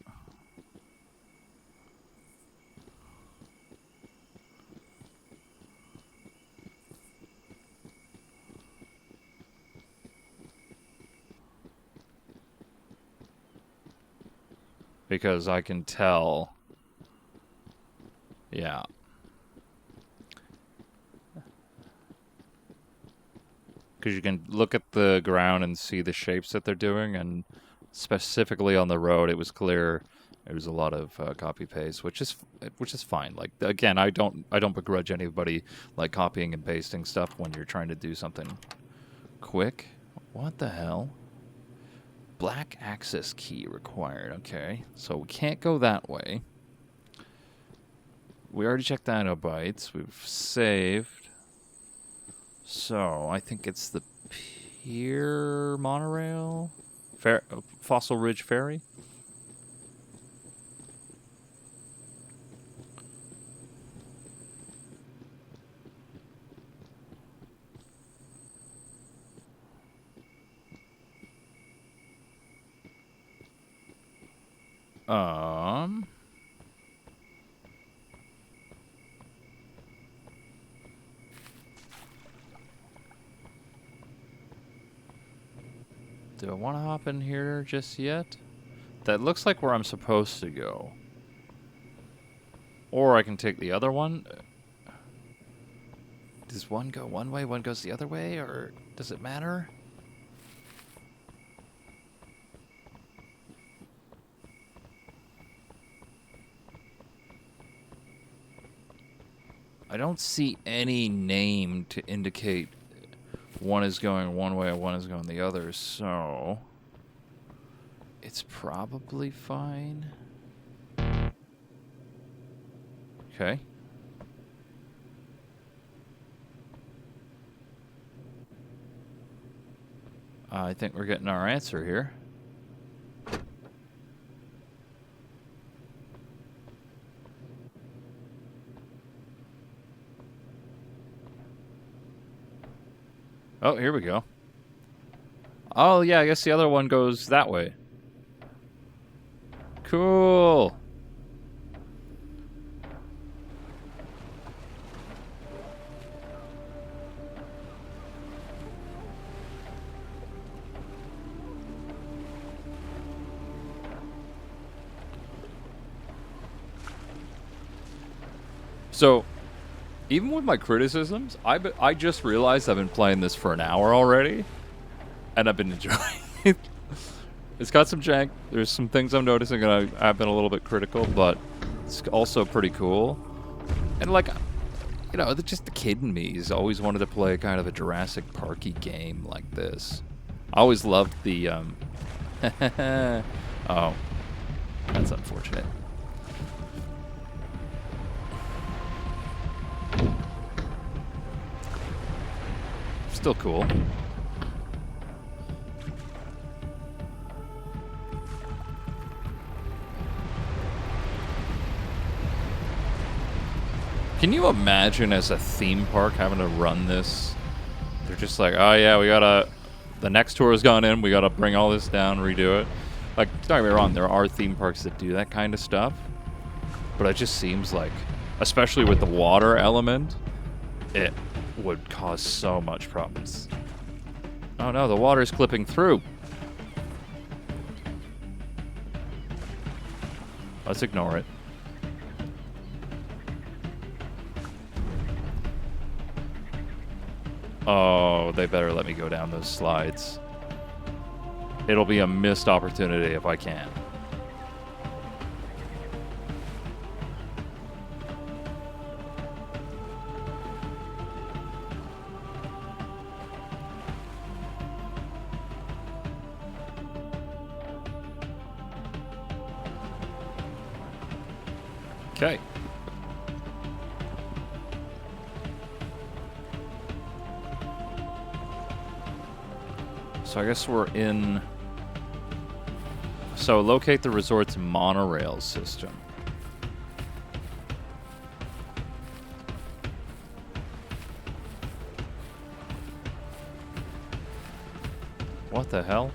because I can tell. Yeah. Because you can look at the ground and see the shapes that they're doing, and specifically on the road, it was clear there was a lot of copy paste, which is fine. Like again, I don't begrudge anybody like copying and pasting stuff when you're trying to do something quick. What the hell? Black access key required. Okay, so we can't go that way. We already checked Dinobytes. We've saved. So I think it's the Pier monorail, Fossil Ridge Ferry. Do I want to hop in here just yet? That looks like where I'm supposed to go. Or I can take the other one. Does one go one way, one goes the other way, or does it matter? I don't see any name to indicate one is going one way and one is going the other, so it's probably fine. Okay. I think we're getting our answer here. Oh, here we go. Oh, yeah, I guess the other one goes that way. Cool. So, even with my criticisms, I just realized I've been playing this for an hour already, and I've been enjoying it. It's got some jank. There's some things I'm noticing, and I've been a little bit critical, but it's also pretty cool. And like, you know, just the kid in me has always wanted to play kind of a Jurassic Parky game like this. I always loved the, oh, that's unfortunate. Still cool. Can you imagine as a theme park having to run this? They're just like, oh yeah, we gotta, the next tour has gone in, we gotta bring all this down, redo it. Like, don't get me wrong, there are theme parks that do that kind of stuff, but it just seems like, especially with the water element, it would cause so much problems. Oh no, the water's clipping through. Let's ignore it. Oh, they better let me go down those slides. It'll be a missed opportunity if I can. Okay. So I guess we're in... So locate the resort's monorail system. What the hell?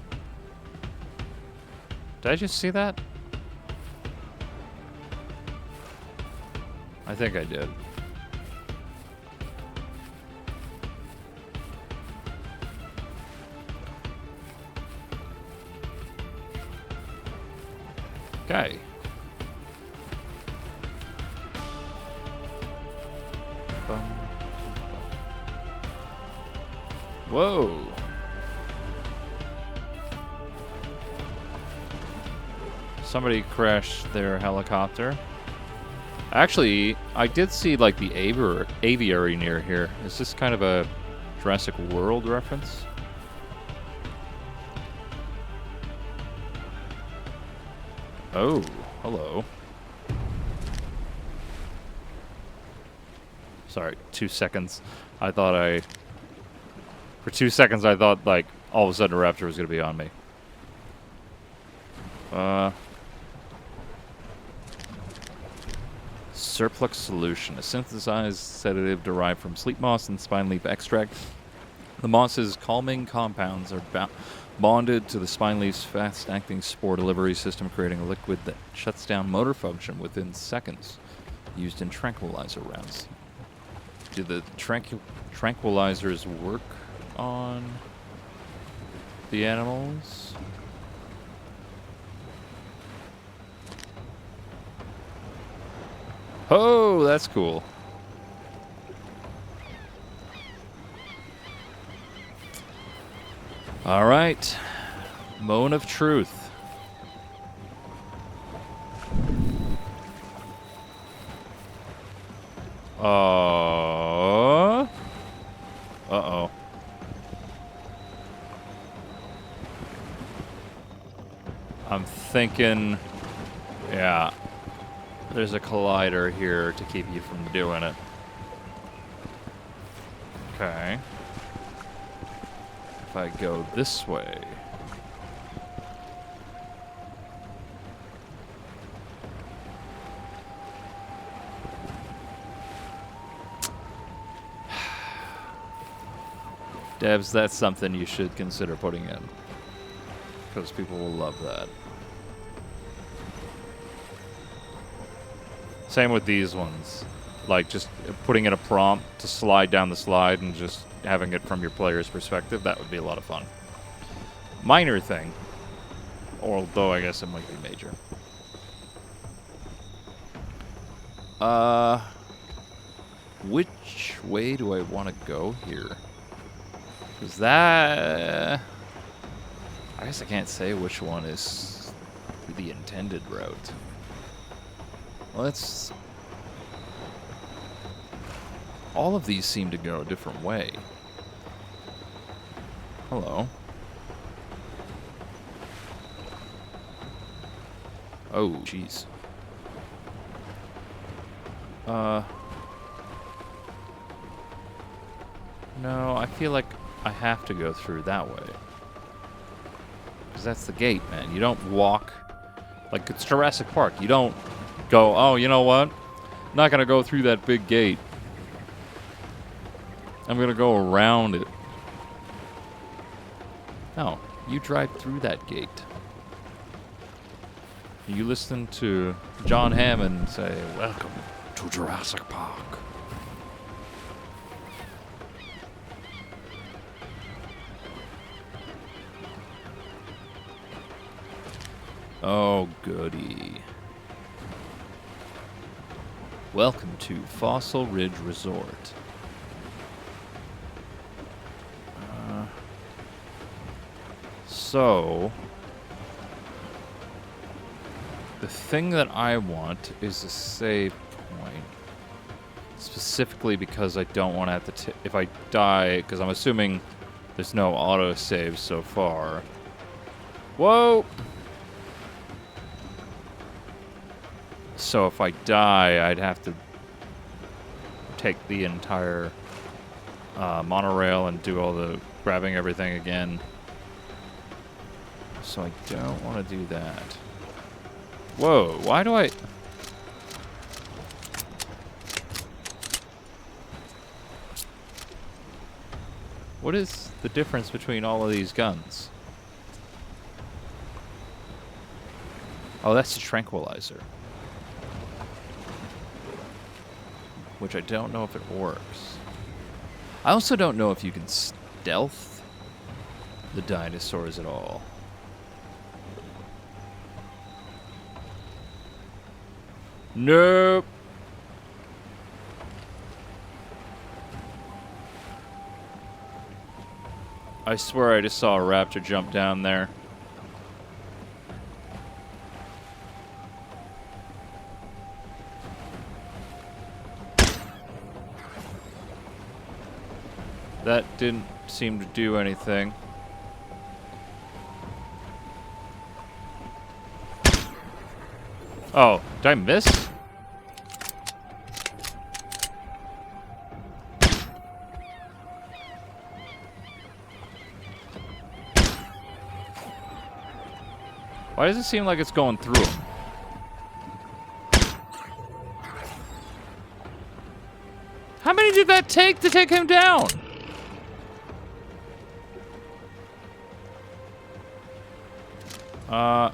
Did I just see that? I think I did. Okay. Whoa. Somebody crashed their helicopter. Actually, I did see like the aviary near here. Is this kind of a Jurassic World reference? Oh, hello. Sorry, 2 seconds. For 2 seconds I thought like all of a sudden a raptor was gonna be on me. Surplus solution, a synthesized sedative derived from sleep moss and spine leaf extract. The moss's calming compounds are bonded to the spine leaf's fast-acting spore delivery system, creating a liquid that shuts down motor function within seconds, used in tranquilizer rounds. Do the tranquilizers work on the animals? Oh, that's cool. All right. Moan of Truth. Uh-oh. I'm thinking, yeah. There's a collider here to keep you from doing it. Okay. If I go this way. Devs, that's something you should consider putting in. Because people will love that. Same with these ones. Like, just putting in a prompt to slide down the slide and just having it from your player's perspective, that would be a lot of fun. Minor thing. Although, I guess it might be major. Which way do I want to go here? Is that... I guess I can't say which one is the intended route. Let's... All of these seem to go a different way. Hello. Oh, jeez. No, I feel like I have to go through that way. Because that's the gate, man. You don't walk... Like, it's Jurassic Park. You don't go, oh, you know what? I'm not going to go through that big gate. I'm going to go around it. No, you drive through that gate. You listen to John Hammond say, "Welcome to Jurassic Park." Oh, goody. Welcome to Fossil Ridge Resort. So, the thing that I want is a save point. Specifically because I don't want to have to... if I die, because I'm assuming there's no autosave so far. Whoa! So if I die, I'd have to take the entire monorail and do all the grabbing everything again. So I don't want to do that. Whoa, why do I... What is the difference between all of these guns? Oh, that's a tranquilizer. Which I don't know if it works. I also don't know if you can stealth the dinosaurs at all. Nope. I swear I just saw a raptor jump down there. That didn't seem to do anything. Oh, did I miss? Why does it seem like it's going through him? How many did that take to take him down?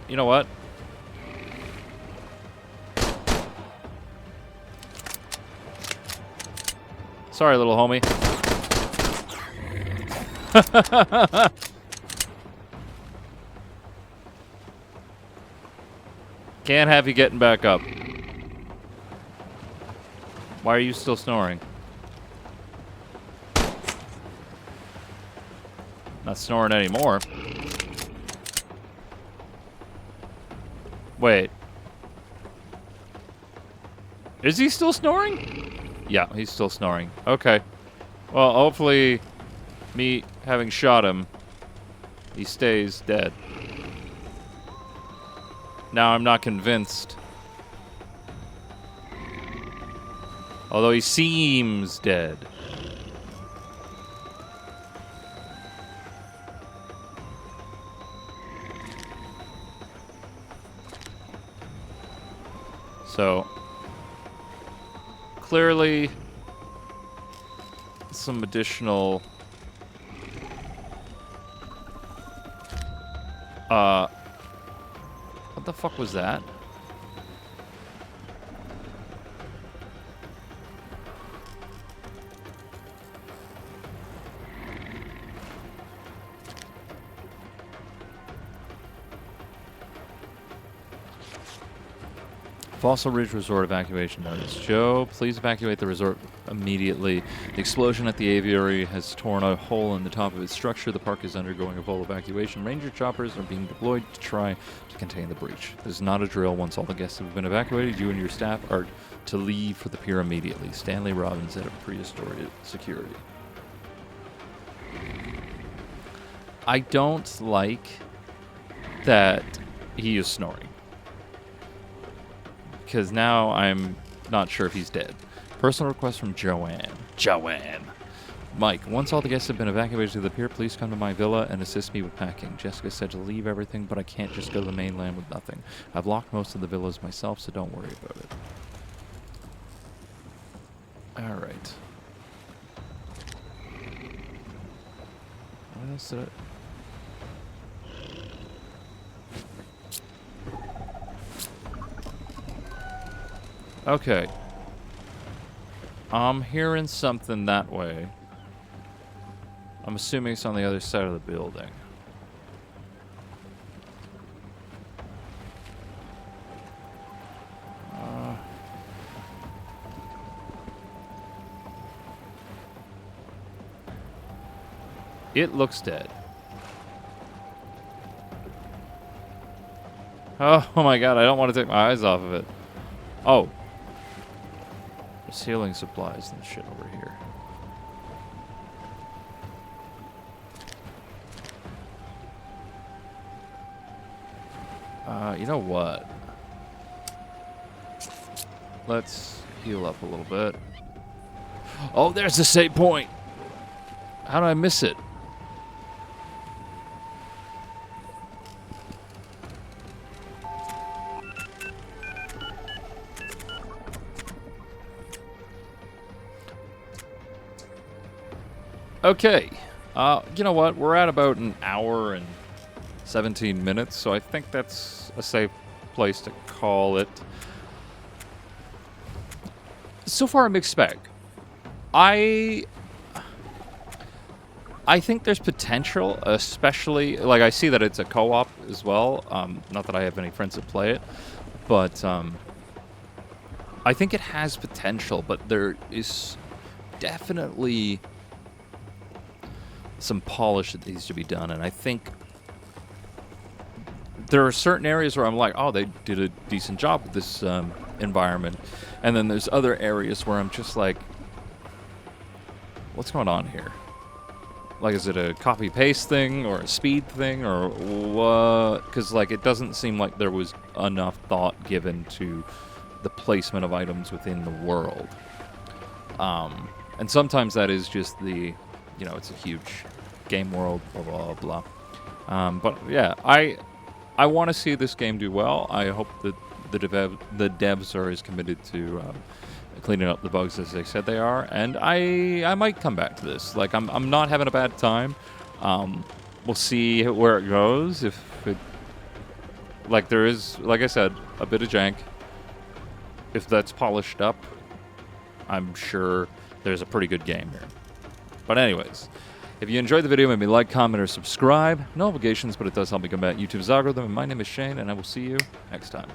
You know what? Sorry, little homie. Can't have you getting back up. Why are you still snoring? Not snoring anymore. Wait. Is he still snoring? Yeah, he's still snoring. Okay. Well, hopefully, me having shot him, he stays dead. Now I'm not convinced. Although he seems dead. So, clearly, some additional what the fuck was that? Fossil Ridge Resort evacuation notice. Joe, please evacuate the resort immediately. The explosion at the aviary has torn a hole in the top of its structure. The park is undergoing a full evacuation. Ranger choppers are being deployed to try to contain the breach. This is not a drill. Once all the guests have been evacuated, you and your staff are to leave for the pier immediately. Stanley Robbins, head of prehistoric security. I don't like that he is snoring. Because now I'm not sure if he's dead. Personal request from Joanne. Joanne. Mike, once all the guests have been evacuated to the pier, please come to my villa and assist me with packing. Jessica said to leave everything, but I can't just go to the mainland with nothing. I've locked most of the villas myself, so don't worry about it. Alright. What else did I... Okay. I'm hearing something that way. I'm assuming it's on the other side of the building. It looks dead. Oh my god, I don't want to take my eyes off of it. Oh. There's healing supplies and shit over here. You know what? Let's heal up a little bit. Oh, there's the save point! How did I miss it? Okay, you know what? We're at about an hour and 17 minutes, so I think that's a safe place to call it. So far, a mixed bag. I think there's potential, especially, like, I see that it's a co-op as well. Not that I have any friends that play it, but I think it has potential, but there is definitely some polish that needs to be done, and I think there are certain areas where I'm like, oh, they did a decent job with this environment, and then there's other areas where I'm just like, what's going on here? Like, is it a copy-paste thing, or a speed thing, or what? Because, like, it doesn't seem like there was enough thought given to the placement of items within the world. And sometimes that is just the, you know, it's a huge game world, blah, blah, blah. But, yeah, I want to see this game do well. I hope that the devs are as committed to cleaning up the bugs as they said they are, and I might come back to this. Like, I'm not having a bad time. We'll see where it goes. If it, like, there is, like I said, a bit of jank. If that's polished up, I'm sure there's a pretty good game here. But anyways, if you enjoyed the video, maybe like, comment, or subscribe. No obligations, but it does help me combat YouTube's algorithm. And my name is Shane, and I will see you next time.